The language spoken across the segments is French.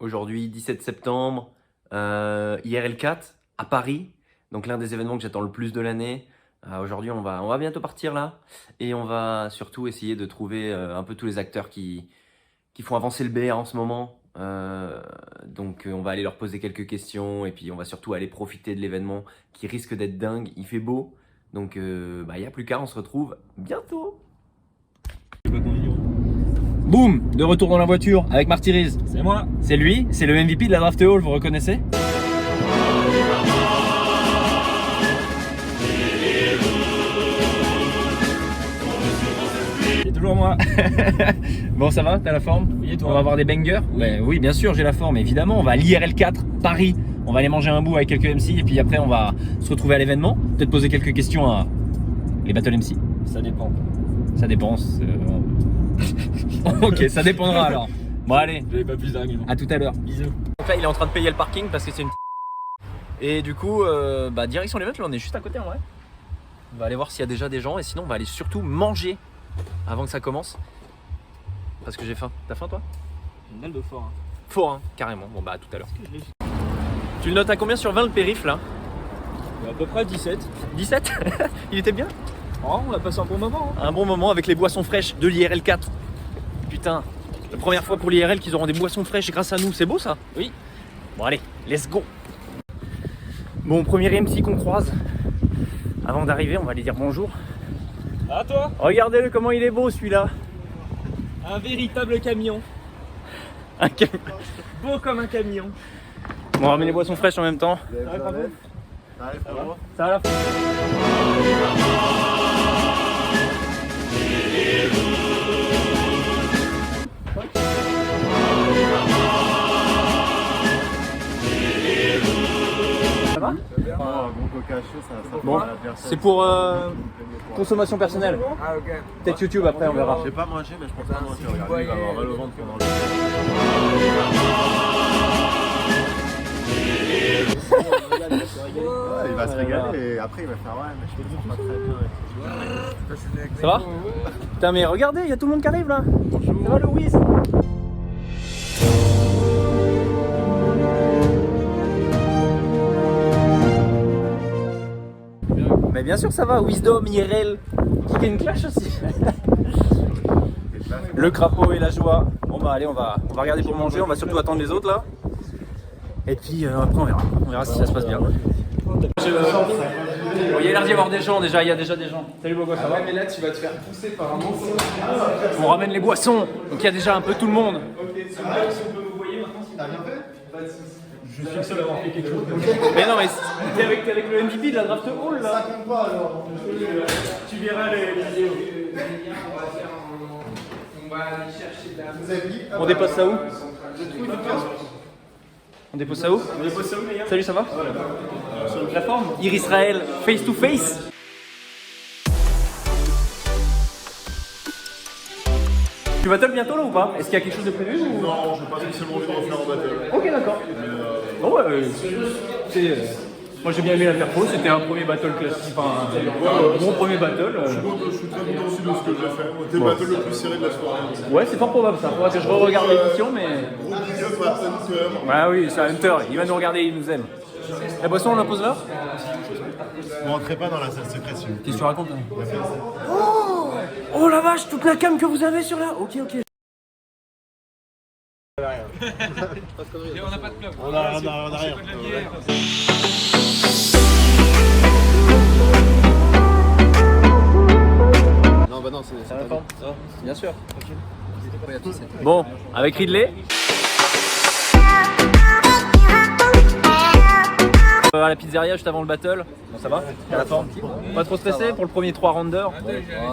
Aujourd'hui, 17 septembre, IRL 4 à Paris. Donc l'un des événements que j'attends le plus de l'année. Aujourd'hui, on va bientôt partir là. Et on va surtout essayer de trouver un peu tous les acteurs qui font avancer le BR en ce moment. Donc on va aller leur poser quelques questions. Et puis on va surtout aller profiter de l'événement qui risque d'être dingue. Il fait beau. Donc il n'y a plus qu'à, on se retrouve bientôt. Boum, de retour dans la voiture avec Marty Riz. C'est moi. C'est lui, c'est le MVP de la Draft Hall, vous reconnaissez? C'est toujours moi. Bon, ça va? T'as la forme? Oui, et toi? On va avoir des bangers? Oui, bien sûr, j'ai la forme, évidemment. On va à l'IRL 4, Paris. On va aller manger un bout avec quelques MC et puis après, on va se retrouver à l'événement. Peut-être poser quelques questions à les Battle MC. Ça dépend. Ça dépend. Ok, ça dépendra alors. Bon, allez. J'avais pas plus d'arguments. À tout à l'heure. Bisous. Donc là, il est en train de payer le parking parce que c'est une. Et du coup, direction l'event, là on est juste à côté en vrai. On va aller voir s'il y a déjà des gens et sinon on va aller surtout manger avant que ça commence. Parce que j'ai faim. T'as faim toi? Une dalle de fort. Fort, hein, carrément. Bon bah à tout à l'heure. Tu le notes à combien sur 20 le périph là? À peu près 17. 17? Il était bien? Oh, on a passé un bon moment. Un bon moment avec les boissons fraîches de l'IRL 4. Putain, la première fois pour l'IRL qu'ils auront des boissons fraîches grâce à nous, c'est beau ça? Oui. Bon allez, let's go. Bon, premier MC qu'on croise. Avant d'arriver, on va lui dire bonjour. À toi. Regardez-le comment il est beau celui-là. Un véritable camion. Un camion. Beau comme un camion. Bon, on ramène les boissons fraîches en même temps. Ça va la Ça va? Un bon coca chaud, ça Bon, fait la personne. c'est pour consommation personnelle. Ah, ok. Peut-être YouTube après, on verra. J'ai pas mangé, mais je pense pas manger. Regarde, lui, il va avoir mal au ventre pendant le. Ouais, il va se régaler et après il va faire ouais, mais je me sens pas très bien. Ça va? Putain, mais regardez, il y a tout le monde qui arrive là. Ça va Louise? Mais bien sûr ça va, Wisdom, IRL, Kick and Clash aussi. Le crapaud et la joie. Bon bah allez, on va regarder pour manger, on va surtout attendre les autres là. Et puis après on verra si ça se passe bien. Bon, il y a l'air d'y avoir des gens déjà, il y a déjà des gens. Salut Bogo, ça va? Mais là, tu vas te faire pousser par un monstre. On ramène les boissons, donc il y a déjà un peu tout le monde. Je suis le seul à avoir fait quelque chose. Mais non mais t'es avec le MVP de la Draft Hall là. Ça compte pas alors. Tu verras les vidéos. On va aller chercher de la. Vous avez dit. On dépose ça où? On dépose ça où? On est bossé où les gars? Salut, ça va? Sur une plateforme? Israël, face to face. Tu battles bientôt là ou pas? Est-ce qu'il y a quelque chose de prévu ou... Non, je vais pas spécialement envie de refaire un battle. Ok, d'accord. Bon, ouais, moi j'ai bien aimé la faire pro, c'était un premier battle classique, enfin un bon premier battle. Je suis très content aussi de ce que j'ai fait. T'es le battle le plus serré de la soirée. Ouais, c'est fort probable ça. Faudra que je re-regarde l'émission, mais. Gros big up à Hunter. Ouais, oui, c'est un Hunter, il va nous regarder, il nous aime. La boisson, on la pose là? Vous rentrez pas dans la salle secrète si vous Qu'est-ce que tu racontes là? Oh la vache, toute la cam que vous avez sur là. Ok. On n'a pas de club. On a rien. Non, bah non, c'est pas bon. Bien sûr. Bon, avec Ridley. À la pizzeria juste avant le battle. Bon, ça va? T'as la forme? Pas trop stressé pour le premier 3 rounders? Un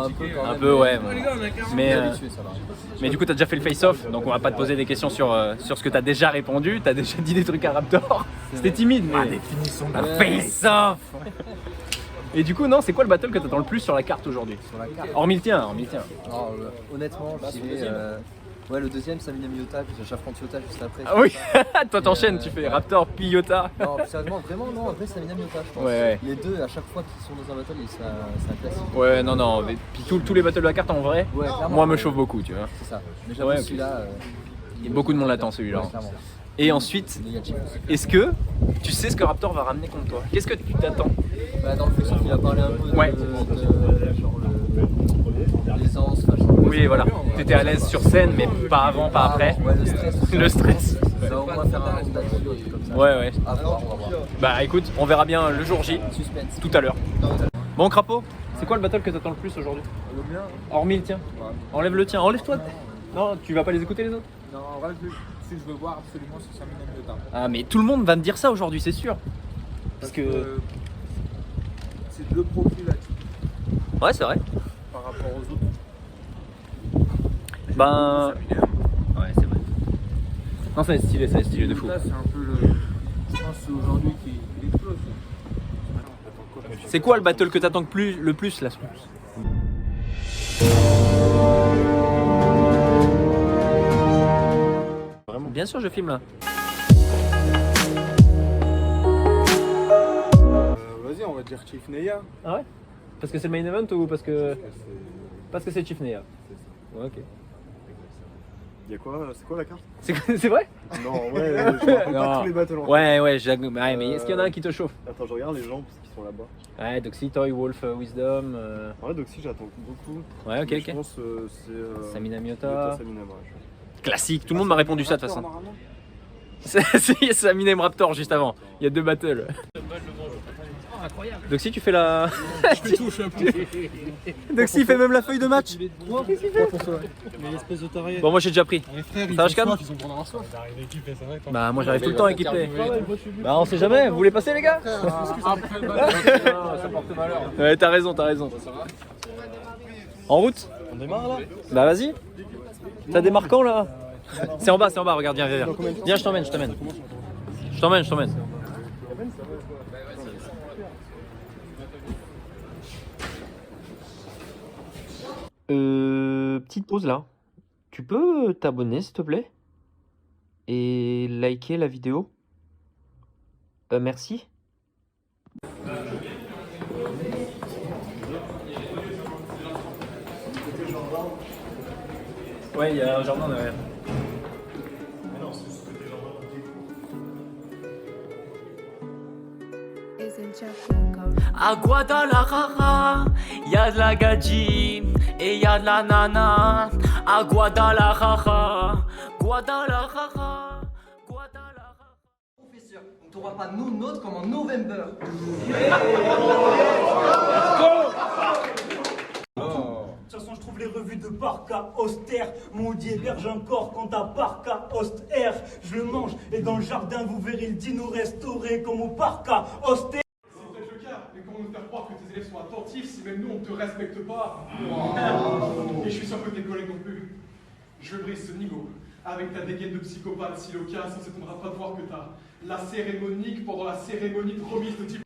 peu quand même. Un peu, ouais. Bon. Mais, Habitué, ça va. mais du coup, t'as déjà fait le face-off, donc on va pas te poser des questions sur ce que t'as déjà répondu. T'as déjà dit des trucs à Raptor. C'était timide, mais. Définition d'un face-off! Et du coup, non, c'est quoi le battle que t'attends le plus sur la carte aujourd'hui? Sur la carte. Hormis le tien. Alors, honnêtement, je dirais. Ouais, le deuxième, Samina Miyota, puis j'affronte Yota juste après. Ah oui. Toi t'enchaînes, tu fais Raptor, puis Yota. Non, sérieusement, vraiment, non, après Samina Miyota, je pense. Ouais. Les deux, à chaque fois qu'ils sont dans un battle, c'est un classique. Ouais, non, mais puis tous les battles de la carte en vrai, Ouais, clairement. moi me chauffe beaucoup, tu vois. C'est ça. Mais j'avoue, Ouais, celui-là. Il y a beaucoup de monde l'attend celui-là. Ouais, clairement. Et ensuite, Négatif. est-ce que tu sais ce que Raptor va ramener contre toi? Qu'est-ce que tu t'attends? Bah, dans le futur, il a parlé un peu de, Ouais. genre l'aisance, enfin, genre, Oui, voilà. T'étais à l'aise sur scène, mais pas avant, pas après. Ouais, le stress. Le stress. Ça va au moins faire un round d'attitude, un truc comme ça. Ouais, ouais. À voir, on va voir. Bah écoute, on verra bien le jour J, Suspense. tout à l'heure. Bon, Crapaud, c'est quoi le battle que t'attends le plus aujourd'hui? Le bien. Hormis le tien. Enlève le tien, enlève-toi. Non, tu vas pas les écouter les autres? Non, en vrai, si je veux voir absolument, c'est Samina Miota. Ah, mais tout le monde va me dire ça aujourd'hui, c'est sûr. Parce que. C'est deux profils là Ouais, c'est vrai. par rapport aux autres. Ben. Ouais, c'est vrai. Non, ça va être stylé de fou. Là, c'est un peu le. Je pense que c'est aujourd'hui qu'il explose. C'est quoi le battle que t'attends le plus là? Vraiment? Bien sûr, je filme là. Vas-y, on va dire Chief Neya. Ah ouais? Parce que c'est le main event ou parce que. Parce que c'est Chief Neya? Ouais, ok. Y'a quoi? C'est quoi la carte? C'est vrai? Non, ouais, je me rappelle Non. pas tous les battles en fait. Ouais, mais est-ce qu'il y en a un qui te chauffe? Attends, je regarde les gens parce qu'ils sont là-bas. Ouais, Doxy, Toy, Wolf, Wisdom. En vrai, Doxy, j'attends beaucoup. Ouais, ok, Mais ok. Je pense c'est. Samina Miota. Samina, ouais. Classique, tout le monde m'a répondu ça de toute façon. C'est Samina et Raptor juste avant. Il y a deux battles. Doxy, tu fais la. Je tout, je suis un peu. Doxy fait même la feuille de match. Mais l'espèce de taré. Bon, moi j'ai déjà pris. Les frères, Ça va, je calme? ils ont pour avoir soif. T'arrives équipé, c'est vrai. Bah, moi j'arrive tout le temps équipé. Bah, on sait jamais, vous voulez passer les gars? Après le match, ça porte malheur. Ouais, t'as raison, t'as raison. En route? On démarre là? Bah, vas-y. T'as des marquants là? C'est en bas, regarde, viens. Viens, je t'emmène. Je t'emmène. Petite pause là. Tu peux t'abonner s'il te plaît? Et liker la vidéo? Merci. Ouais, il y a un jardin derrière. À Guadalajara, y'a de la gadji et y'a de la nana. À Guadalajara. Professeur, on t'aura pas No Note comme en November. De toute façon, je trouve les revues de Parka austères. Mon dit héberge un corps quant à Parka austère. Je le mange et dans le jardin, vous verrez le dino restauré comme au Parka austère. C'est peut-être le cas, mais comment nous faire croire que tes élèves sont attentifs si même nous on ne te respecte pas? Et je suis sûr que tes collègues non plus. Je brise ce niveau. Avec ta dégaine de psychopathe, si l'occasion ne s'étonnera pas de voir que t'as la cérémonique pendant la cérémonie de remise de diplôme.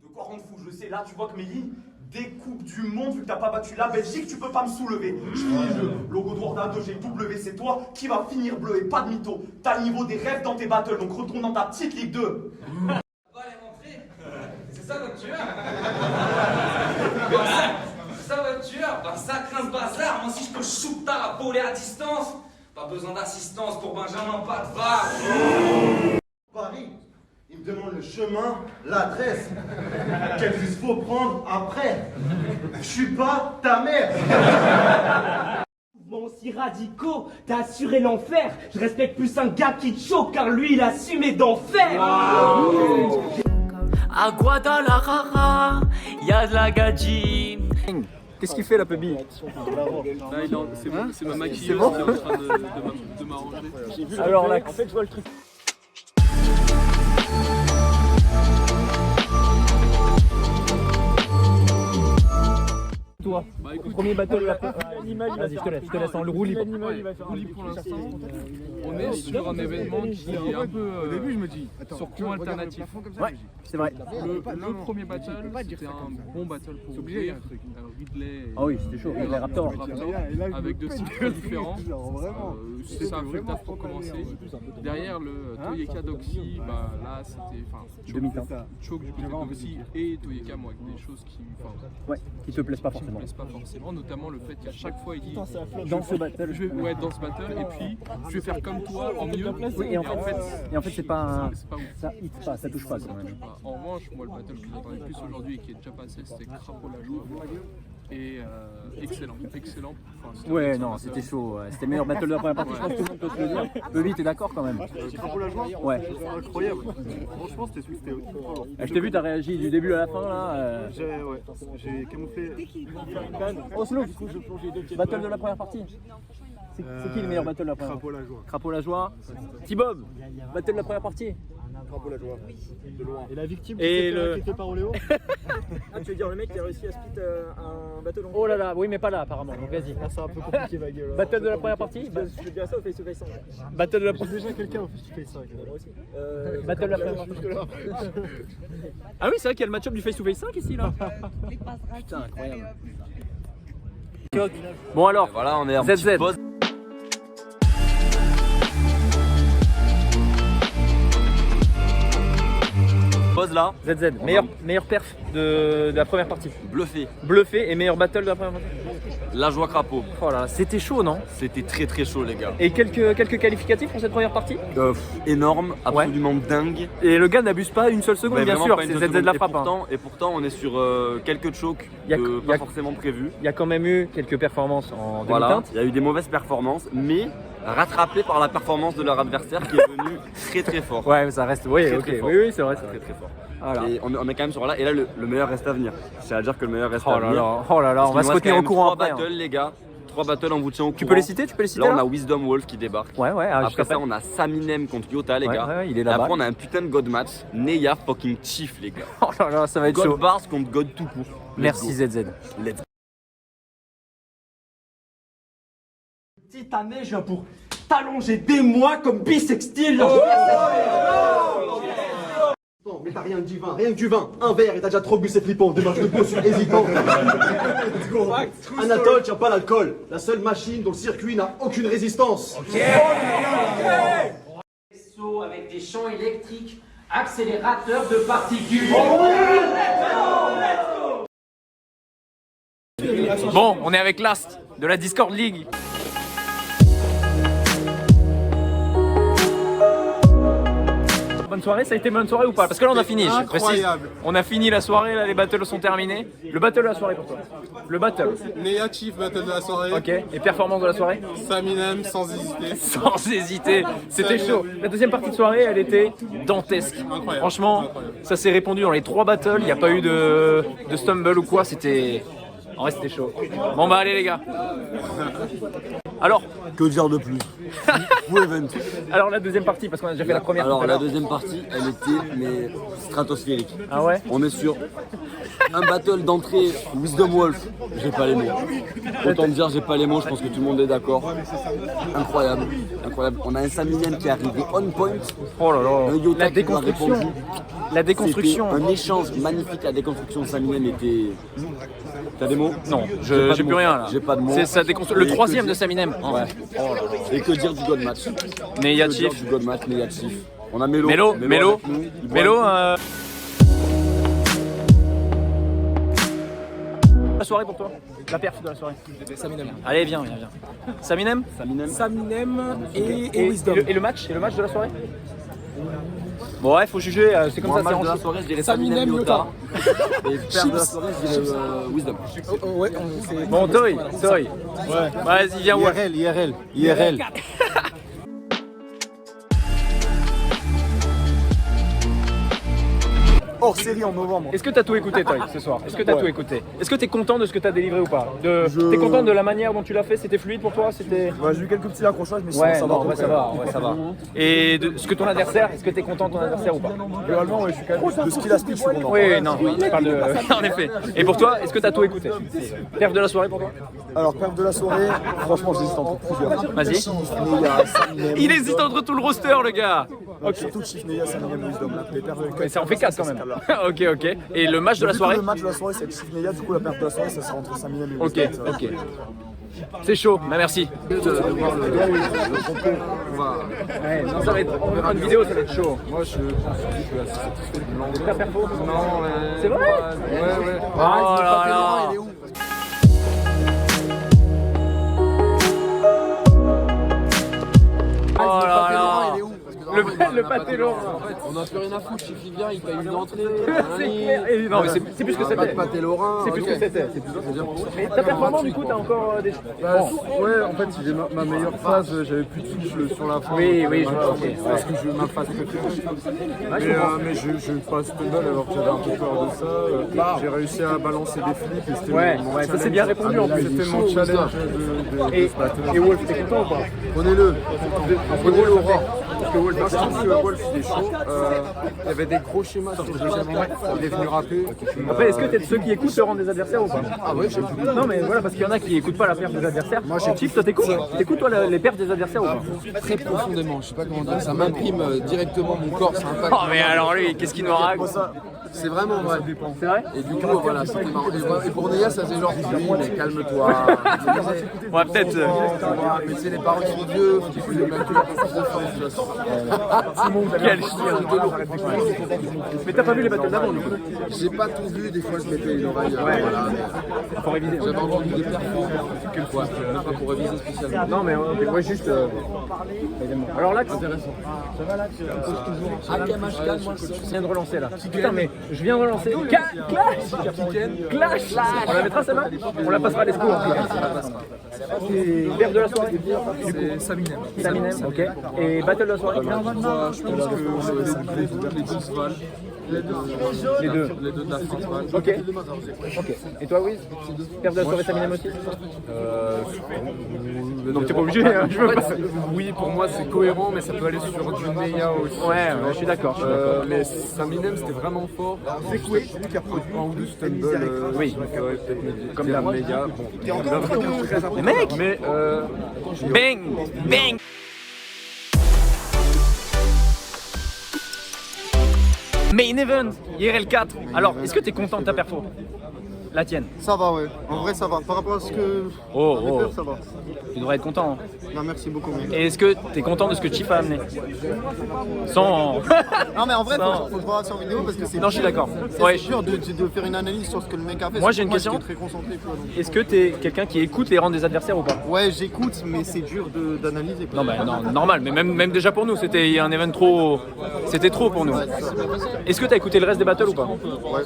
De quoi rendre fou, je sais. Là, tu vois que mes lignes découpent du monde vu que t'as pas battu la Belgique, tu peux pas me soulever. Je finis le jeu. Logo droit d'un j'ai W, c'est toi qui va finir bleu et pas de mytho. T'as le niveau des rêves dans tes battles, donc retourne dans ta petite Ligue 2. C'est ça votre tueur? C'est ça votre tueur? Ben ça craint ce bazar, moi si je peux shoot ta voler à distance, pas besoin d'assistance pour Benjamin, pas de vague. Paris, il me demande le chemin, l'adresse. Quel bus faut prendre après? Je suis pas ta mère. Mouvements aussi radicaux, t'as assuré l'enfer. Je respecte plus un gars qui te choque car lui il a assumé d'enfer. À Guadalajara, y'a de la gadji. Qu'est-ce qu'il fait la pubie? C'est ma maquilleuse qui est en train de m'arranger. Alors là, en fait, je vois le truc. Toi, le premier battle là. Vas-y, je te laisse en roue libre. Rouli pour l'instant. On est sur un événement qui est un peu Au début, je me dis, sur courant alternatif. Ouais, c'est vrai. Le premier battle, c'était un bon battle pour Ridley. Ah oui, c'était chaud. Les Raptors. Avec deux styles différents. Ça a fait le taf pour commencer. Derrière le Toyeka Doxy, bah là c'était Demi-temps. choke du côté de Doxy et Toyeka, moi, avec des choses qui. Ouais, qui te plaisent pas forcément. plaisent pas forcément, notamment le fait qu'à chaque fois il dit dans ce battle. ouais, dans ce battle, et puis je vais faire comme toi en mieux. Oui, et en fait c'est pas c'est pas ouf. ça hit pas, ça touche pas quand même. En revanche, moi le battle que j'attendais le plus aujourd'hui et qui est déjà passé, c'était Crapaud la joie. Et excellent. Enfin, c'était Ouais, excellent. non, c'était chaud. Ouais. C'était le meilleur battle de la première partie, je pense que tout le monde peut te le dire. Levi, t'es d'accord quand même? Crapaud la joie. Ouais. Incroyable. Franchement, c'était Je t'ai vu, t'as réagi du début à la fin là. J'ai camouflé. Oh, slow, du coup, je plongeais deux pieds. Battle de la première partie. C'est qui le meilleur battle de la première partie? Crapaud la joie. Crapaud la joie. T-Bob, battle de la première partie. Crapaud la joie. De loin. Et la victime Et qui s'est le- fait raqueter par Oléo. Ah, tu veux dire le mec qui a réussi à split un battle en... Oh là là, oui, mais pas là apparemment, donc vas-y. Ah, c'est un peu compliqué ma gueule. Battle de la première partie. Je vais dire ça au face to face. Battle de la J'ai déjà quelqu'un au face to face. Moi aussi. Battle de la première partie. Ah oui, c'est vrai qu'il y a le match-up du face to face 5 ici là. Putain, incroyable. Bon alors, Voilà, on est en ZZ. petite pause. Pause là, ZZ, meilleur perf de la première partie. bluffé. Bluffé et meilleur battle de la première partie. La joie Crapaud. Oh là là, c'était chaud non? C'était très très chaud les gars. Et quelques qualificatifs pour cette première partie? Énorme, absolument dingue. Et le gars n'abuse pas une seule seconde, Mais bien vraiment sûr, pas une c'est seule ZZ la seconde. frappe. Et pourtant, on est sur quelques chokes Y a- pas forcément prévus. Il y a quand même eu quelques performances en Voilà, demi-teinte. il y a eu des mauvaises performances, mais rattrapées par la performance de leur adversaire qui est venu très très fort. Ouais, mais ça reste. Oui, Très, ok. très fort. Oui, c'est vrai. Très très fort. Voilà. Et on est quand même sur là, et là le meilleur reste à venir. C'est-à-dire que le meilleur reste Oh à là venir. là, on Parce va qu'il se nous reste retenir quand au même courant 3 après. battles, les gars. 3 battles, on vous tient au courant. Tu peux les citer? Là, on a Wisdom Wolf qui débarque. Ouais, ouais. Après ça, on a Saminem contre Yota, les Ouais, gars. ouais, il est Et là-bas. après, on a un putain de God match. Neya fucking Chief, les gars. Oh là là, ça va être God chaud. Bars contre God tout court. Let's Merci go. ZZ. Let's go. Cette année, je viens pour t'allonger des mois comme bisextile. Non, mais t'as rien que du vin, rien que du vin. Un verre et t'as déjà trop bu, c'est flippant. Demain, je te pose sur hésitant. Let's go. Anatole tient pas l'alcool. La seule machine dont le circuit n'a aucune résistance. Vaisseau avec des champs électriques, accélérateur de particules. Bon, on est avec Last de la Discord League. Bonne soirée, ça a été bonne soirée ou pas? Parce que là on a fini, je précise. Incroyable. On a fini la soirée, là les battles sont terminés. Le battle de la soirée pour toi. Le battle. Neya Chief, battle de la soirée. Ok, et performance de la soirée? Saminem, sans hésiter. Sans hésiter, c'était chaud. La deuxième partie de soirée, elle était dantesque. Incroyable. Franchement, Incroyable. ça s'est répondu dans les 3 battles, il n'y a pas eu de stumble ou quoi, c'était... En vrai, c'était chaud. Bon bah allez les gars. Alors, Que dire de plus? Full event. alors la deuxième partie, parce qu'on a déjà fait la première tout Alors à la l'heure. deuxième partie, elle était mais stratosphérique. Ah ouais? On est sur un battle d'entrée Wisdom Wolf. J'ai pas les mots. Autant dire j'ai pas les mots, je pense que tout le monde est d'accord. Incroyable, incroyable. On a un Saminem qui est arrivé on point. Oh là Un là, Yota la qui nous a répondu. déconstruction. La déconstruction. C'était un échange magnifique. La déconstruction de Saminem était... T'as des mots? Non, J'ai pas j'ai de plus mots. rien là. J'ai pas de mots. C'est ça déconstruction. Le Et que troisième dire- de Saminem. Ouais. Et que dire du God match? Négatif. Que dire du God match négatif? On a Mélo. Mélo, avec Mélo, nous. Il Mélo. boit. La soirée pour toi? La perf de la soirée? Saminem. Allez, viens. Saminem? Saminem. Et Wisdom. Et le match? Et le match de la soirée? Bon ouais, faut juger, c'est comme Moi, ça, c'est match de la ensuite. soirée, je dirais Saminem Yota. Et père de la soirée, je dirais Wisdom. Bon, Toy. Ouais. Vas-y, viens, ouais. IRL. Hors série en novembre. Est-ce que t'as tout écouté, Toy, ce soir? Est-ce que t'as tout écouté? Est-ce que t'es content de ce que t'as délivré ou pas? T'es content de la manière dont tu l'as fait? C'était fluide pour toi? C'était... Ouais, j'ai eu quelques petits accrochages, mais sinon Ouais, ça va. non, à peu ouais, près. ça va. Et de ce que ton adversaire, est-ce que t'es content de ton adversaire ou pas? Globalement, ouais, je suis quand même de ce qu'il a speed, je suis content. Oui, non, je parle de... En effet. Et pour toi, est-ce que t'as tout écouté? Perf de la soirée pour toi? Alors, perf de la soirée, franchement, j'hésite entre plusieurs. Vas-y. Chief, Neya, Saminem. Il hésite entre tout le roster, le gars. Ok. Surtout Chief, Neya, Saminem, Wisdom. Là. Les perfs de Mais ça en fait 4 quand même. là. Ok. Et le match de la Vu que soirée? Le match de la soirée, c'est Chief, Neya. Du coup, la perf de la soirée, ça sera entre Saminem et Ok, Wisdom. ça va. ok. C'est chaud, bah merci. Ouais, non, ça va être, on verra une vidéo, ça va être chaud. Moi, je Ta perfo? Non, C'est vrai? Ouais. Oh là là. Le pâté Laurent. On n'a plus rien à foutre, il vient, il paye une entrée. C'est clair. Non, mais c'est plus ce que Pas de c'était. pâté Lorrain. C'est plus ce que c'était. Mais ta performance, du coup, t'as encore des choses. Ouais, en fait, j'ai ma meilleure phase, j'avais plus de souffle sur la fin. Oui, je Parce que ma phase préférée. Mais je passe Stumble alors que j'avais un peu peur de ça. J'ai réussi à balancer des flips et c'était mon ça s'est bien répondu en plus. C'était mon challenge de Et ce battle. Wolf, t'es content ou pas? Prenez-le Aurore. Parce que Wolf, je trouve que Wolf il est chaud. Il y avait des gros schémas sur le deuxième rang. Il est venu rapper. Après, est-ce que t'es de ceux qui écoutent le rang des adversaires ou pas? Ah ouais, j'écoute. Non, mais voilà, parce qu'il y en a qui écoutent pas la perte des adversaires. Moi, Chief, toi, t'écoutes? T'écoutes, toi, les pertes des adversaires ou pas? Très profondément, je sais pas comment dire. Ça m'imprime directement mon corps, ça impacte. Oh, mais alors lui, qu'est-ce qu'il nous raconte? C'est vraiment vrai. C'est vrai? Et du coup, voilà, c'était marrant. Et pour Néa, ça faisait genre, oui, mais calme-toi. Ouais, peut-être. Mais c'est les paroles sont vieux, du coup, les mecs, plus de force. Quel chien. Mais t'as pas vu les battles d'avant, du coup? J'ai pas tout vu, des fois je mettais une oreille. Voilà. Faut réviser. J'avais entendu des perfos. Ouais, même pas pour réviser spécialement. Non, mais ouais, juste. Alors là, Intéressant. ça va là? Je viens de relancer là. Putain, mais je viens de relancer. Clash. On la mettra celle-là? On la passera à l'esco. C'est perte de la soirée? C'est Saminem. Saminem, ok. Et battle de la soirée? Je pense que les 12 balles. Les deux. Les deux de la France. Ok. Et toi, Wiz? Perte de la soirée Saminem aussi? Donc t'es pas obligé, hein, je veux pas. Oui, pour moi c'est cohérent, mais ça peut aller sur du Neya aussi. Ouais, je suis d'accord. Mais Saminem c'était vraiment fort. C'est Koué, celui qui a produit un ou deux Stumble. Oui. Je préférerais peut-être me dire comme la Neya. Bon, Mais mec! mais Bang! Main event, IRL 4. Alors, est-ce que t'es content de ta perfo? La tienne? Ça va, ouais. En vrai, ça va. Par rapport à ce que j'avais peur, ça va. Tu devrais être content. Non, merci beaucoup, mec. Et est-ce que t'es content de ce que Chief a amené? Sans... Non, mais en vrai, Non. faut le voir sur vidéo parce que c'est. Non, je suis d'accord. C'est Ouais. dur de faire une analyse sur ce que le mec a fait. Moi, j'ai une question. J'étais très concentré, tu vois, donc. Est-ce que t'es quelqu'un qui écoute les rangs des adversaires ou pas? Ouais, j'écoute, mais c'est dur d'analyser. Non, bah non, normal, mais même déjà pour nous, c'était un event trop... C'était trop pour nous. Est-ce que t'as écouté le reste des battles ou pas? Ouais.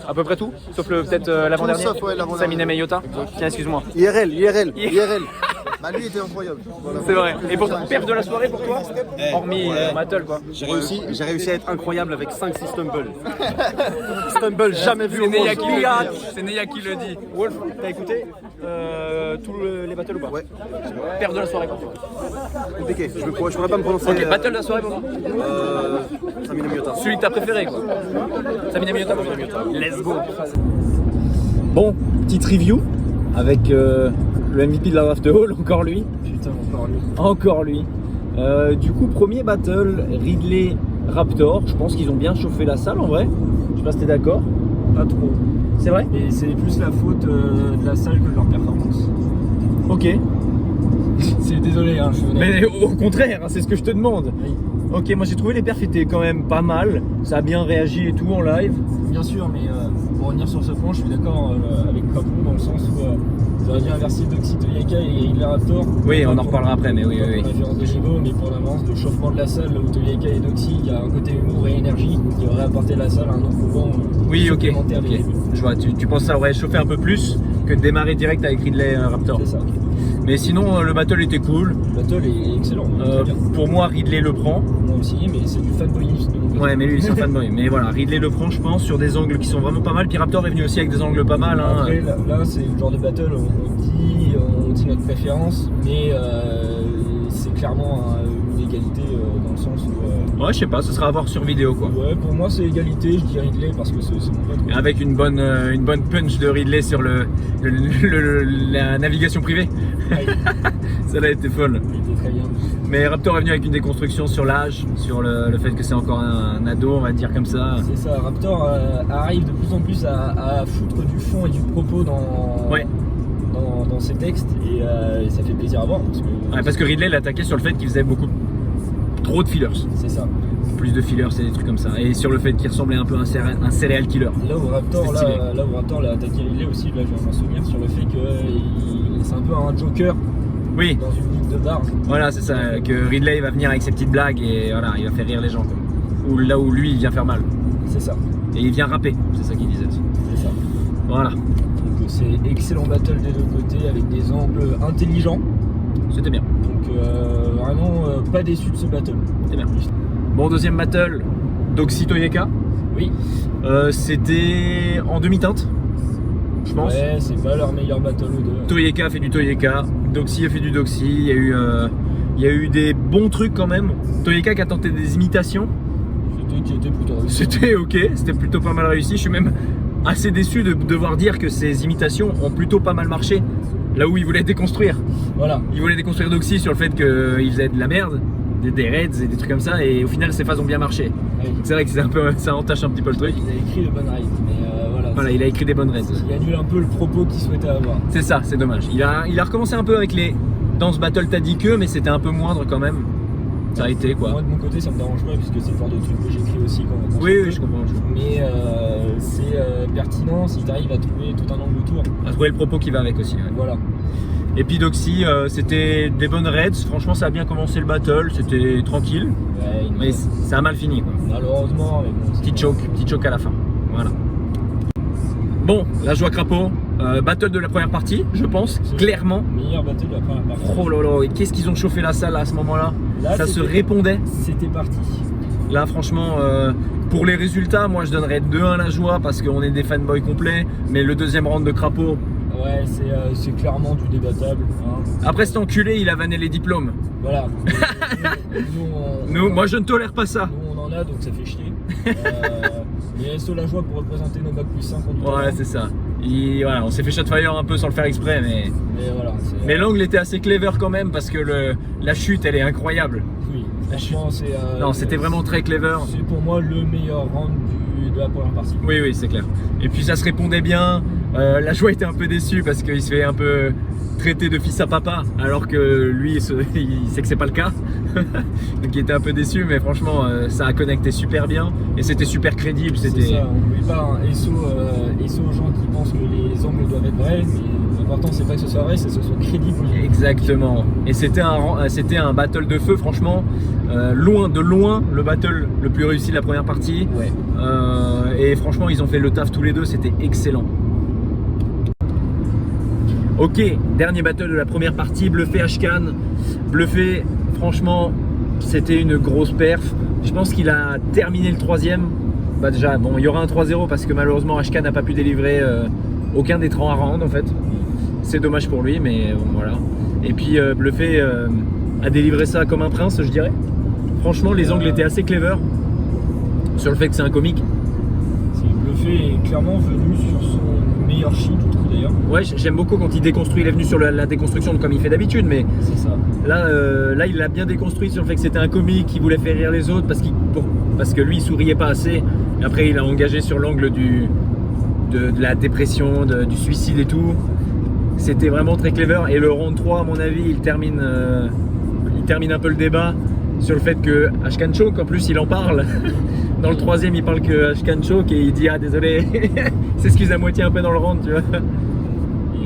À peu près tout? Sauf peut-être l'avant-dernier? Tout sauf, ouais, l'avant-dernier. Saminem et Yota? Tiens, excuse-moi. IRL. Bah, lui était incroyable. Voilà. C'est vrai. Et pour perte de la soirée pour toi? Hormis battle quoi. J'ai réussi à être incroyable avec 5-6 stumbles. Stumble jamais vu au monde. C'est Neya qui le dit. Wolf, t'as écouté tous les battles ou pas? Ouais. Perte de la soirée pour toi. Compliqué. Je pourrais pas me prononcer. Ok, battle de la soirée pour toi? Saminem Yota. Celui que t'as préféré quoi. Saminem Yota pour toi. Let's go. Bon, petite review avec le MVP de la Draft Hall, encore lui. Putain, encore lui. Encore lui. Du coup, premier battle, Ridley Raptor. Je pense qu'ils ont bien chauffé la salle en vrai. Je sais pas si t'es d'accord. Pas trop. C'est vrai? Et c'est plus la faute de la salle que de leur performance. Ok. C'est désolé, hein, je venais. Mais au contraire, hein, c'est ce que je te demande. Oui. Ok, moi j'ai trouvé les perfs étaient quand même pas mal. Ça a bien réagi et tout en live. Bien sûr, mais pour revenir sur ce point, je suis d'accord avec Papou dans le sens où j'aurais dû inverser Doxy, Toyeka et Ridley Raptor. Oui, on en reparlera après, mais oui. Différence de niveau, mais pour l'avance de chauffement de la salle, où Toyeka et Doxy, il y a un côté humour et énergie qui aurait apporté à la salle un autre mouvement. Oui, ok. supplémentaire dès le début. Je vois, tu penses que ça aurait chauffé un peu plus que de démarrer direct avec Ridley Raptor. C'est ça. Mais sinon, le battle était cool. Le battle est excellent. Très bien. Pour moi, Ridley le prend. Moi aussi, mais c'est du fanboyisme. Ouais, mais lui, c'est un fanboy. Mais voilà, Ridley le prend, je pense, sur des angles qui sont vraiment pas mal. Puis Raptor est venu aussi avec des angles pas mal. Hein. Après, là c'est le genre de battle où on dit notre préférence, mais c'est clairement une égalité dans le sens où. Ouais, je sais pas, ce sera à voir sur vidéo quoi. Ouais, pour moi c'est égalité, je dis Ridley parce que c'est mon pote. Et avec une bonne punch de Ridley sur la navigation privée. Celle-là était folle. Il était très bien. Mais Raptor est venu avec une déconstruction sur l'âge, sur le fait que c'est encore un ado, on va dire comme ça. C'est ça, Raptor arrive de plus en plus à foutre du fond et du propos dans ses textes et ça fait plaisir à voir. Parce que Ridley l'attaquait sur le fait qu'il faisait trop de fillers. C'est ça. Plus de fillers et des trucs comme ça. Et sur le fait qu'il ressemblait un peu à un serial killer. Là où Raptor l'a attaqué Ridley aussi, là je viens de m'en souvenir sur le fait que c'est un peu un Joker dans une ligne de barge. Voilà, c'est ça, que Ridley va venir avec ses petites blagues et voilà, il va faire rire les gens. Quoi. Ou là où lui, il vient faire mal. C'est ça. Et il vient rapper, c'est ça qu'il disait aussi. C'est ça. Voilà. Donc c'est excellent battle des deux côtés avec des angles intelligents. C'était bien. Donc vraiment pas déçu de ce battle. C'était bien. Bon, deuxième battle, Doxy Toyeka. Oui. C'était en demi-teinte, je pense. Ouais, c'est pas leur meilleur battle aux deux. Toyeka a fait du Toyeka, Doxy a fait du Doxy. Il y a eu des bons trucs quand même. Toyeka qui a tenté des imitations. C'était plutôt réussi. C'était ok, c'était plutôt pas mal réussi. Je suis même assez déçu de devoir dire que ces imitations ont plutôt pas mal marché. Là où il voulait déconstruire. Voilà. Il voulait déconstruire Doxy sur le fait qu'il faisait de la merde, des raids et des trucs comme ça, et au final ces phases ont bien marché. Oui. C'est vrai que c'est un peu, ça entache un petit peu le truc. Il a écrit de bonnes raids, mais voilà. Voilà, il a écrit des bonnes raids. Il annule un peu le propos qu'il souhaitait avoir. C'est ça, c'est dommage. Il a recommencé un peu avec les... Dans ce battle t'as dit que, mais c'était un peu moindre quand même. Ça a été quoi. Moi de mon côté ça me dérange pas puisque c'est le genre de truc que j'écris aussi quand Oui, je comprends. Mais c'est pertinent si tu arrives à trouver tout un angle autour. À trouver le propos qui va avec aussi. Ouais. Voilà. Et puis Doxy, c'était des bonnes raids. Franchement, ça a bien commencé le battle. C'était tranquille. Ouais, mais ça a mal fini quoi. Malheureusement. Mais bon, petit choke à la fin. Voilà. Bon, la joie crapaud. Battle de la première partie, je pense, clairement. Meilleur battle de la première partie. Oh là là, et qu'est-ce qu'ils ont chauffé la salle à ce moment-là. Ça se répondait. C'était parti. Là, franchement, pour les résultats, moi je donnerais 2-1 la joie parce qu'on est des fanboys complets. Mais le deuxième round de crapaud. Ouais, c'est clairement du débattable. Hein. Après cet enculé, il a vanné les diplômes. Voilà. Moi je ne tolère pas ça. Nous on en a donc ça fait chier. Mais SO la joie pour représenter nos bacs plus 5 en Ouais, c'est ça. Voilà, on s'est fait shotfire un peu sans le faire exprès, voilà, mais l'angle était assez clever quand même parce que la chute elle est incroyable. Oui, franchement c'est. Non, c'était vraiment très clever. C'est pour moi le meilleur round de la première partie. Oui, c'est clair. Et puis ça se répondait bien. La joie était un peu déçue parce qu'il se fait un peu traiter de fils à papa alors que lui il sait que c'est pas le cas. Donc il était un peu déçu, mais franchement ça a connecté super bien et c'était super crédible. C'était ça, on ne met pas un SO aux gens qui pensent que les angles doivent être vrais, mais l'important c'est pas que ce soit vrai, c'est que ce soit crédible. Exactement. Et c'était un battle de feu, franchement, loin le battle le plus réussi de la première partie. Ouais. Et franchement ils ont fait le taf tous les deux, c'était excellent. Ok, dernier battle de la première partie, Bluffé Ashkan. Bluffé, franchement, c'était une grosse perf. Je pense qu'il a terminé le troisième. Bah déjà, bon, il y aura un 3-0 parce que malheureusement Ashkan n'a pas pu délivrer aucun des 30 rounds en fait. C'est dommage pour lui, mais bon, voilà. Et puis Bluffé a délivré ça comme un prince, je dirais. Franchement, les angles étaient assez clever sur le fait que c'est un comique. Bluffé est clairement venu sur son meilleur shit, je trouve d'ailleurs. Ouais, j'aime beaucoup quand il déconstruit, il est venu sur la déconstruction comme il fait d'habitude, mais c'est ça. Là, il l'a bien déconstruit sur le fait que c'était un comique qui voulait faire rire les autres parce que lui il souriait pas assez. Et après, il a engagé sur l'angle de la dépression, du suicide et tout. C'était vraiment très clever. Et le round 3, à mon avis, il termine un peu le débat sur le fait que Ashkan choke, en plus il en parle. Dans le troisième, il parle que Ashkan choke et il dit ah désolé, il s'excuse à moitié un peu dans le round, tu vois.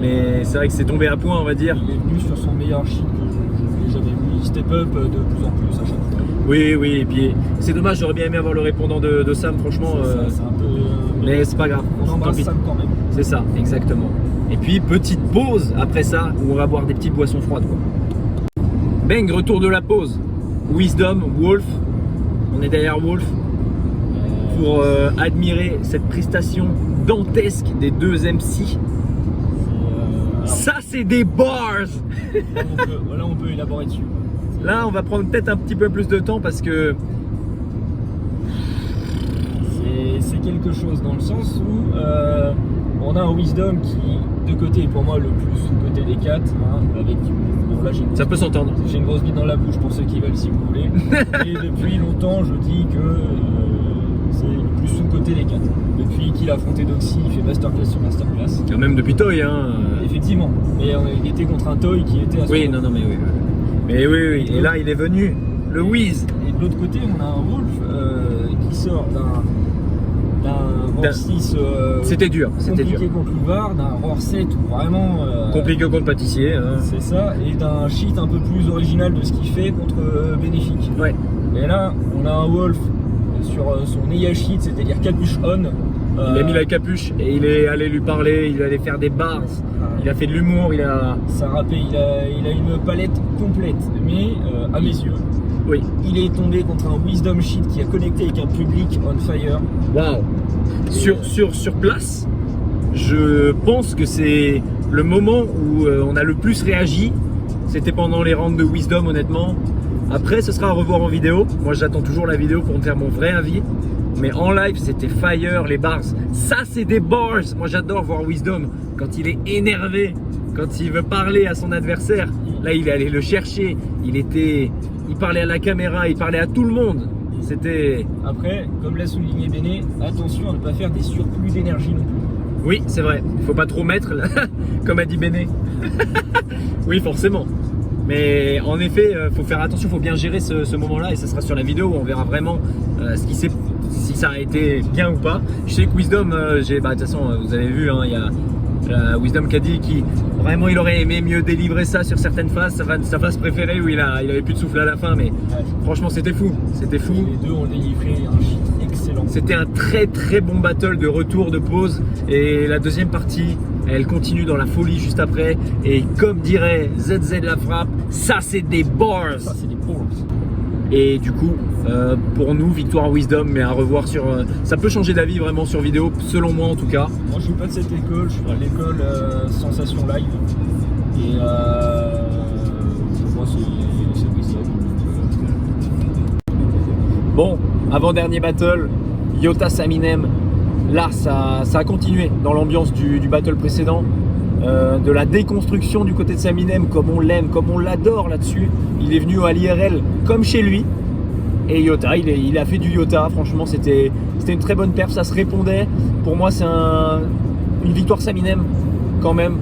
Mais c'est vrai que c'est tombé à point, on va dire. Il est venu sur son meilleur shit que j'avais vu. Il step up de plus en plus à chaque fois. Oui, et puis c'est dommage, j'aurais bien aimé avoir le répondant de Sam, franchement. C'est un peu. Mais c'est pas grave. On embrasse Sam quand même. C'est ça, exactement. Et puis petite pause après ça où on va boire des petites boissons froides quoi. Bang, retour de la pause. Wisdom, Wolf. On est derrière Wolf pour admirer cette prestation dantesque des deux MC. Ça c'est des bars. Là on peut élaborer dessus. Là on va prendre peut-être un petit peu plus de temps parce que c'est quelque chose dans le sens où on a un Wisdom qui de côté est pour moi le plus sous-côté des 4 avec bon, là, ça peut s'entendre. J'ai une grosse bite dans la bouche pour ceux qui veulent si vous voulez. Et depuis longtemps je dis que c'est le plus sous-côté des 4. Depuis qu'il a affronté Doxy, il fait masterclass sur masterclass. Même depuis Toy Effectivement, mais il était contre un Toy qui était à oui, non, mais oui. Mais oui. Et là il est venu, le Wiz. Et de l'autre côté on a un Wolf qui sort d'un Roar 6 C'était dur, c'était dur. compliqué contre Louvard, d'un Roar 7 où vraiment Compliqué contre pâtissier. Hein. c'est ça, et d'un cheat un peu plus original de ce qu'il fait contre Bénéfique. Ouais. Et là, on a un Wolf sur son Neya cheat, c'est-à-dire capuche on. Il a mis la capuche et il est allé lui parler, il allait faire des bars, il a fait de l'humour, il a... Ça rappelle, il a une palette complète, mais à mes yeux, Oui. il est tombé contre un Wisdom Sheet qui a connecté avec un public on fire. Waouh. Sur place, je pense que c'est le moment où on a le plus réagi. C'était pendant les rounds de Wisdom, honnêtement. Après, ce sera à revoir en vidéo. Moi, j'attends toujours la vidéo pour me faire mon vrai avis. Mais en live, c'était fire, les bars. Ça, c'est des bars. Moi, j'adore voir Wisdom quand il est énervé, quand il veut parler à son adversaire. Là, il est allé le chercher. Il parlait à la caméra, il parlait à tout le monde. C'était... Après, comme l'a souligné Béné, attention à ne pas faire des surplus d'énergie non plus. Oui, c'est vrai. Il faut pas trop mettre, là, comme a dit Béné. Oui, forcément. Mais en effet, faut faire attention, faut bien gérer ce moment-là et ça sera sur la vidéo où on verra vraiment si ça a été bien ou pas. Je sais que Wisdom, de toute façon, vous avez vu, hein, il y a Wisdom qui a dit qu'il vraiment il aurait aimé mieux délivrer ça sur certaines phases, sa phase préférée où il avait plus de souffle à la fin, mais franchement c'était fou, c'était fou. Les deux ont délivré un shit excellent. C'était un très très bon battle de retour, de pause, et la deuxième partie, elle continue dans la folie juste après, et comme dirait ZZ La Frappe, ça c'est des bars. Ça c'est des bars. Et du coup, pour nous, victoire Wisdom, mais à revoir sur... ça peut changer d'avis vraiment sur vidéo, selon moi en tout cas. Moi je suis pas de cette école, je suis à l'école Sensation Live. Et pour moi c'est Wisdom. Bon, avant-dernier battle, Yota Saminem. Là, ça a continué dans l'ambiance du battle précédent. De la déconstruction du côté de Saminem, comme on l'aime, comme on l'adore là-dessus. Il est venu à l'IRL comme chez lui. Et Yota, il a fait du Yota. Franchement, c'était une très bonne perf, ça se répondait. Pour moi, c'est une victoire Saminem quand même.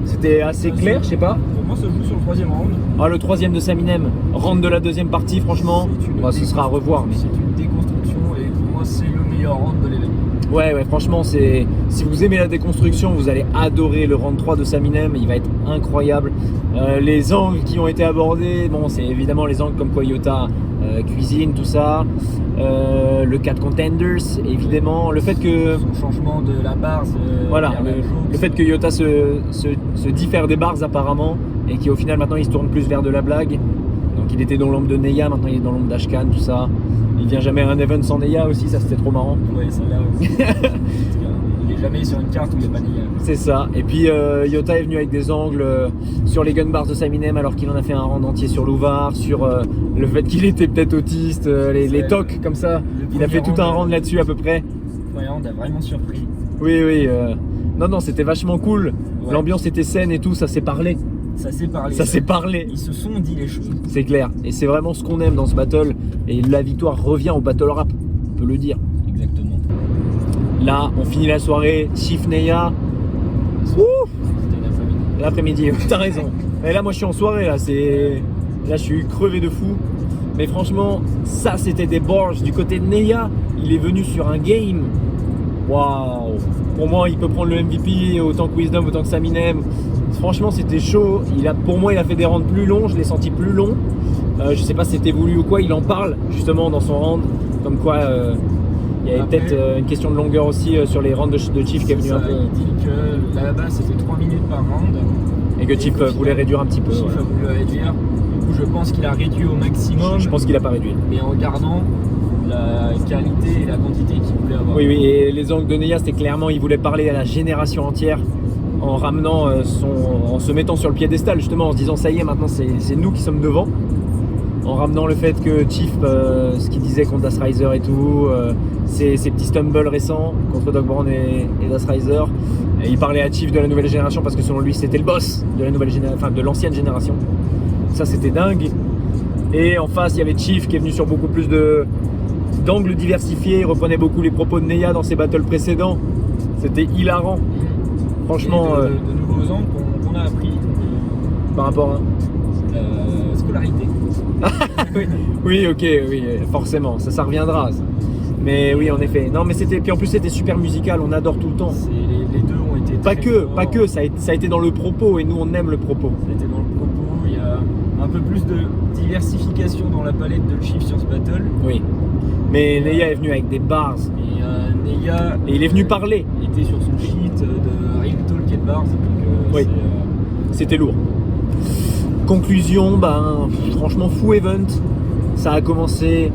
C'était assez clair, je sais pas. Pour moi, ça joue sur le troisième round. Ah, le troisième de Saminem, round de la deuxième partie, franchement, ce sera à revoir. Mais... c'est une déconstruction et pour moi, c'est le meilleur round de l'événement. Ouais, franchement, si vous aimez la déconstruction, vous allez adorer le round 3 de Saminem, il va être incroyable. Les angles qui ont été abordés, bon, c'est évidemment les angles comme quoi Yota cuisine, tout ça. Le 4 contenders, évidemment. Le fait que... son changement de la barre. Voilà, le fait que Yota se diffère des bars apparemment, et qu'au final maintenant il se tourne plus vers de la blague. Donc il était dans l'ombre de Neya, maintenant il est dans l'ombre d'Ashkan, tout ça. Il vient jamais à un event sans Neya aussi, ça c'était trop marrant. Ouais, ça là aussi. Il est jamais sur une carte où il n'y a pas Neya. C'est ça. Et puis Yota est venu avec des angles sur les gun bars de Saminem alors qu'il en a fait un round entier sur Louvard, sur le fait qu'il était peut-être autiste, les tocs comme ça. Il a fait tout un round là-dessus à peu près. Ouais, on a vraiment surpris. Oui. Non, c'était vachement cool. Ouais. L'ambiance était saine et tout, ça s'est parlé. Ça s'est parlé. Ils se sont dit les choses. C'est clair. Et c'est vraiment ce qu'on aime dans ce battle. Et la victoire revient au battle rap, on peut le dire. Exactement. Là, on finit la soirée. Chief Neya. C'était l'après-midi. T'as raison. Et là, moi, je suis en soirée. Là, je suis crevé de fou. Mais franchement, ça, c'était des bars. Du côté de Neya, il est venu sur un game. Waouh. Pour moi, il peut prendre le MVP autant que Wisdom, autant que Saminem. Franchement, c'était chaud. Pour moi, il a fait des rounds plus longs. Je l'ai senti plus long. Je sais pas si c'était voulu ou quoi. Il en parle justement dans son round. Comme quoi, il y avait peut-être une question de longueur aussi sur les rounds de Chief qui est venu un peu. Il dit que là-bas, c'était 3 minutes par round. Et que Chief voulait réduire un petit peu. Chief a voulu réduire. Du coup, je pense qu'il a réduit au maximum. Je pense qu'il a pas réduit. Mais en gardant la qualité et la quantité qu'il voulait avoir. Oui, et les angles de Neya, c'était clairement, il voulait parler à la génération entière en ramenant en se mettant sur le piédestal justement, en se disant ça y est, maintenant c'est nous qui sommes devant. En ramenant le fait que Chief, ce qu'il disait contre Das Riser et tout, ses petits stumbles récents contre Doc Brown et Das Riser. Et il parlait à Chief de la nouvelle génération parce que selon lui c'était le boss de la nouvelle génération, enfin de l'ancienne génération. Ça c'était dingue. Et en face il y avait Chief qui est venu sur beaucoup plus d'angles diversifiés, il reprenait beaucoup les propos de Neya dans ses battles précédents. C'était hilarant. Franchement. De nouveaux angles qu'on a appris. Par rapport à scolarité. oui, ok, oui, forcément, ça reviendra. Ça. Mais oui, en effet. Non, mais c'était. Puis en plus, c'était super musical. On adore tout le temps. Les deux ont été Pas très que, forts. pas que. Ça a été dans le propos et nous, on aime le propos. Ça a été dans le propos. Il y a un peu plus de diversification dans la palette de chiffres sur ce battle. Oui. Mais Neya est venu avec des bars. Et Neya. Et il est venu parler. Était sur son sheet de Real Talk and Bars. Donc, Oui. C'était lourd. Conclusion, ben, franchement, fou event. Ça a commencé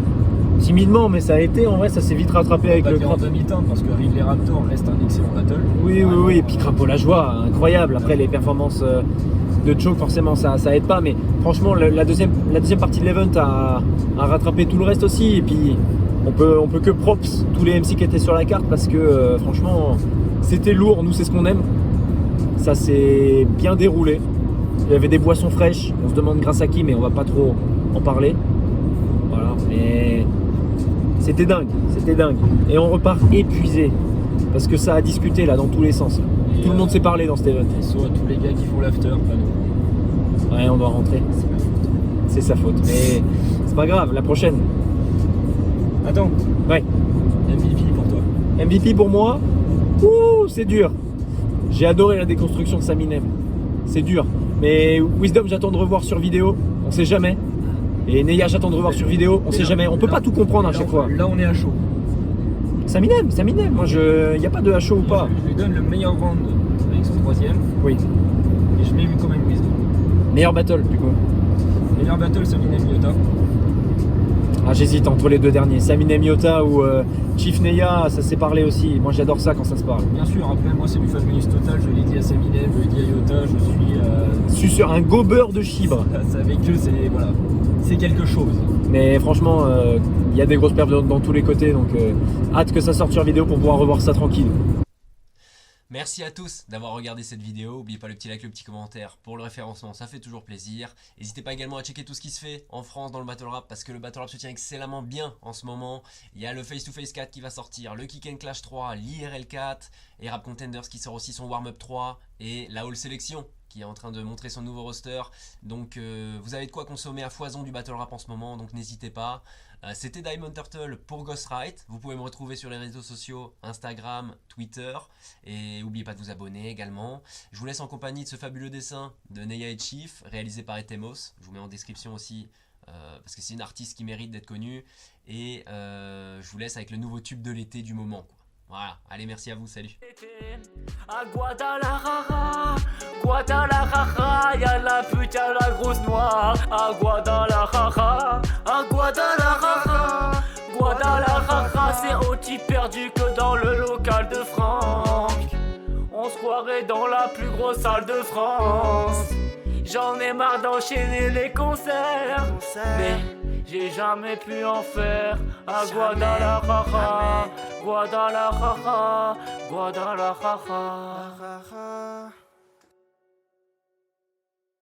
timidement, mais ça a été, en vrai, ça s'est vite rattrapé avec le en demi-teinte parce que Ridley Raptor reste un excellent battle. Oui, oui, oui. Et puis Crapo la joie, incroyable. Après, les performances de Choke, forcément, ça aide pas. Mais franchement, la deuxième partie de l'event a rattrapé tout le reste aussi. Et puis, on peut que props tous les MC qui étaient sur la carte parce que, franchement, c'était lourd. Nous, c'est ce qu'on aime. Ça s'est bien déroulé. Il y avait des boissons fraîches. On se demande grâce à qui, mais on va pas trop en parler. Voilà. Mais c'était dingue. C'était dingue. Et on repart épuisé. Parce que ça a discuté là dans tous les sens. Tout le monde s'est parlé dans cet event. Et soit tous les gars qui font l'after, pas nous. Ouais, on doit rentrer. C'est sa faute. Mais c'est pas grave, la prochaine. Attends. Ouais. MVP pour toi. MVP pour moi. Ouh, c'est dur. J'ai adoré la déconstruction de Saminem. C'est dur. Mais Wisdom, j'attends de revoir sur vidéo. On sait jamais. Et Neya, j'attends de revoir sur vidéo. On sait jamais. On peut pas tout comprendre à chaque fois. Là, on est à chaud. Saminem. Moi, il n'y a pas de HO ou pas. Je lui donne le meilleur round avec son troisième. Oui. Et je mets quand même Wisdom. Meilleur battle, du coup. Meilleur battle, Saminem Yota. Ah, j'hésite entre les deux derniers. Saminem Yota ou Chief Neya, ça s'est parlé aussi. Moi, j'adore ça quand ça se parle. Bien sûr, après, moi, c'est du fanboyisme total. Je l'ai dit à Saminem, je l'ai dit à Yota. Je suis sur un gober de chibre. Avec eux, c'est quelque chose. Mais franchement, il y a des grosses perfs dans tous les côtés. Donc, hâte que ça sorte sur vidéo pour pouvoir revoir ça tranquille. Merci à tous d'avoir regardé cette vidéo. N'oubliez pas le petit like, le petit commentaire pour le référencement, ça fait toujours plaisir. N'hésitez pas également à checker tout ce qui se fait en France dans le battle rap parce que le battle rap se tient excellemment bien en ce moment. Il y a le Face to Face 4 qui va sortir, le Kick and Clash 3, l'IRL 4 et Rap Contenders qui sort aussi son Warm Up 3 et la All Selection qui est en train de montrer son nouveau roster. Donc vous avez de quoi consommer à foison du battle rap en ce moment, donc n'hésitez pas. C'était Diamond Turtle pour Ghostwrite. Vous pouvez me retrouver sur les réseaux sociaux, Instagram, Twitter. Et n'oubliez pas de vous abonner également. Je vous laisse en compagnie de ce fabuleux dessin de Neya et Chief, réalisé par Etemos. Je vous mets en description aussi, parce que c'est une artiste qui mérite d'être connue. Et je vous laisse avec le nouveau tube de l'été du moment, quoi. Voilà, allez, merci à vous, salut. À Guadalajara, Guadalajara, y'a la pute, y'a la grosse noire. À Guadalajara, Guadalajara, c'est aussi perdu que dans le local de Franck. On se croirait dans la plus grosse salle de France. J'en ai marre d'enchaîner les concerts, mais j'ai jamais pu en faire. À Guadalajara, Guadalajara, Guadalajara.